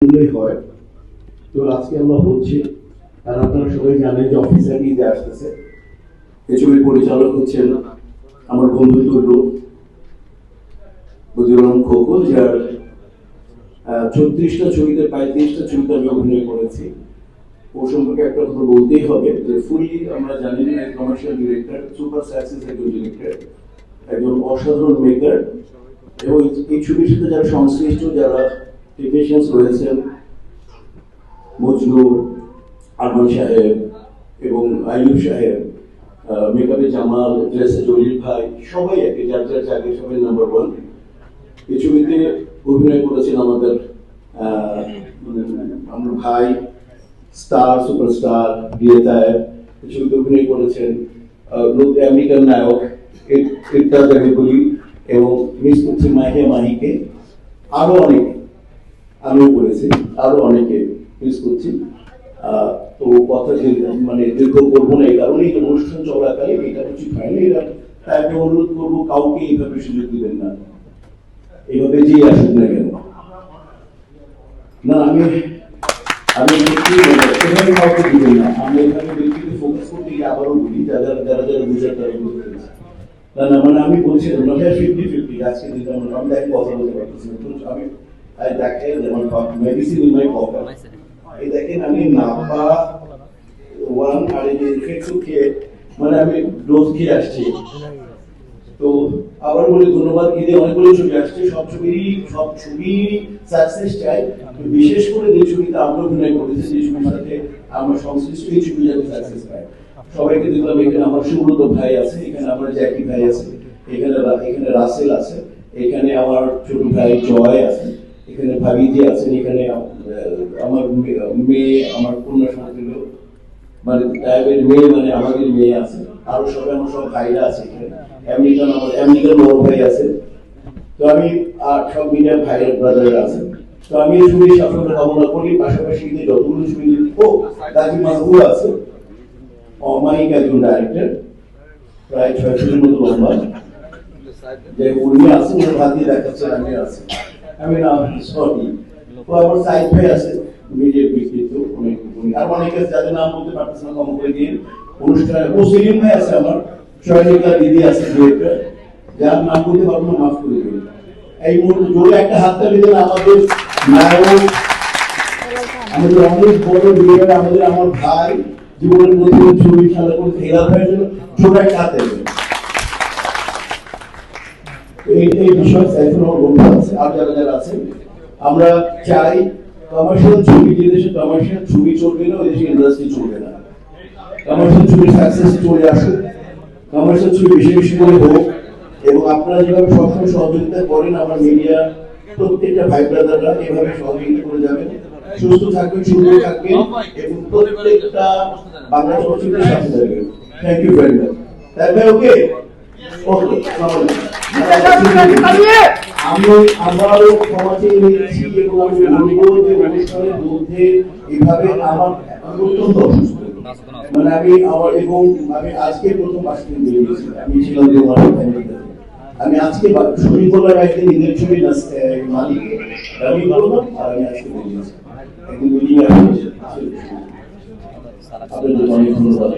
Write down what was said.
করলেই হয়। তো আজকে আমরা হচ্ছি, আর আপনারা সবাই জানেন যে অফিসার ঈদে আসতেছে। এই ছবির পরিচালক হচ্ছেন আমার বন্ধু তুল্য বদিউল খোকন, যার 34টা ছবিতে 35টা ছবিতে আমি অভিনয় করেছি। ও সম্পর্কে একটা কথা বলতেই হবে যে ফুলি আমরা জানি না কমার্শিয়াল ডিরেক্টর, সুপার সাকসেস একজন ডিরেক্টর, একজন অসাধারণ মেকার। এবং এই ছবির সাথে যারা সংশ্লিষ্ট, যারা টেকনিশিয়ানস রয়েছেন, মজনু, আরমান সাহেব এবং আইয়ুব সাহেব, মেকআপে জামাল, ড্রেসে জলিল ভাই, সবাই একে যার যার জায়গায় সবাই নাম্বার ওয়ান। এই ছবিতে অভিনয় করেছেন আমাদের আমার ভাই স্টার সুপারস্টার বিয়েতায়। এই ছবিতে অভিনয় করেছেন আমেরিকান নায়ক ইরতাজ জাহিবুলি এবং মিস করছি মাহিয়া মাহিকে, আরো অনেকে, আমিও করেছি, আরো অনেকে মিস করছি। তো কথা মানে দীর্ঘ করবো না, এই কারণে এই অনুষ্ঠান চলাকালে এটা উচিত হয়নি। এটা তাই আমি অনুরোধ করবো, কাউকে এইভাবে সুযোগ দিবেন না, এইভাবে যে আসুক না কেন। না, আমি এভাবে কাউকে দিবেন না। আমি এভাবে ব্যক্তিকে ফোকাস করতে গিয়ে আবারও বলি, যারা যারা যারা বুঝে তারা বুঝতে পেরেছে। না না, মানে আমি বলছিলাম না 50-50 আজকে দিতে আমি দেখে কথা বলতে পারতেছি না। আমি দেখেন যেমন মেডিসিন ইন মাই পকেট, এই দেখেন আমি নাপা ওয়ান আর এই যে খেয়ে মানে আমি ডোজ খেয়ে আসছি। তো আবার বলি ধন্যবাদ, ঈদে অনেকগুলো ছবি আসছে, সব ছবি সাকসেস চাই। বিশেষ করে যে ছবিতে আমরা অভিনয় করেছি, যে ছবির সাথে আমরা সংশ্লিষ্ট, এই ছবি যাতে সাকসেস পায়। সবাইকে দেখলাম, এখানে আমার সুব্রত ভাই আছে, এখানে আমার জ্যাকি ভাই আছে, এখানে রাসেল আছে, এখানে আমার ছোট ভাই জয় আছে, এখানে ভাবিজি আছেন, এখানে আমার মেয়ে, আমার কন্যা সন্তান মানে মেয়ে, মানে আমাদের মেয়ে আছে, আরো সবাই আমার সব ভাইরা আছে এখানে। আমেরিকান বড় ভাই আছে। তো আমি আর সব মিডিয়ার ভাইয়ের ব্রাদার আছে। তো আমি এই ছবির সাফল্য কামনা করি। পাশাপাশি যতগুলো ছবি গাজী মাহবুব আছে, অমায়িক একজন ডাইরেক্টর, প্রায় 6 ফুটের মতো লম্বা, যে উনি আছে, ওনার ভাত দিয়ে দেখাচ্ছে আমি আছি, আমি না সরি। তো আমার সাইড ভাই আছে, মিডিয়ার বিস্তৃত অনেক, আর অনেকে যাদের নাম বলতে পারতেছে না, কম করে দিন। অনুষ্ঠানে ও সেলিম ভাই আছে, আমার সহায়িকা দিদি আছে, ডিরেক্টর, যার নাম বলতে পারবো না, মাফ করে দিন। এই মুহূর্তে জোরে একটা হাততালি দেন আমাদের নায়ক, আমাদের অনেক বড় ডিরেক্টর, আমাদের আমার ভাই, জীবনের প্রথম ছবি খেলা করে খেলা ভাইয়ের জন্য ছোট একটা হাত দেবেন। এই বিষয় সাইফুল আমার বন্ধু আছে, আর যারা যারা আছে, আমরা চাই কমার্শিয়াল ছবি, যে দেশে কমার্শিয়াল ছবি চলবে না, ওই দেশে ইন্ডাস্ট্রি চলবে না। কমার্শিয়াল ছবির সাকসেস চলে আসুক, কমার্শিয়াল ছবি বেশি বেশি করে হোক। এবং আপনারা যেভাবে সবসময় সহযোগিতা করেন, আমার মিডিয়া প্রত্যেকটা ভাই ব্রাদাররা এভাবে সহযোগিতা করে যাবেন। সুস্থ থাকবেন, সুন্দর থাকবেন এবং প্রত্যেকটা বাংলা চলচ্চিত্রের সাথে থাকবেন। Thank you very much. তাই ভাই, ওকে ওকে, আমি আবারও ক্ষমা চেয়ে নিচ্ছি এবং আমি বলবো যে অনুষ্ঠানের মধ্যে এভাবে আমার অত্যন্ত অসুস্থ, মানে আমি আমার, এবং আমি আজকে প্রথম 5 দিন বেরিয়েছি, আমি ছিলাম আমি আজকে শরীর বলার একদিন নিজের ছবি মালিক আমি বললাম, আর আমি আজকে বেরিয়েছি একদিন মিটিং এ আপনাদের অনেক ধন্যবাদ।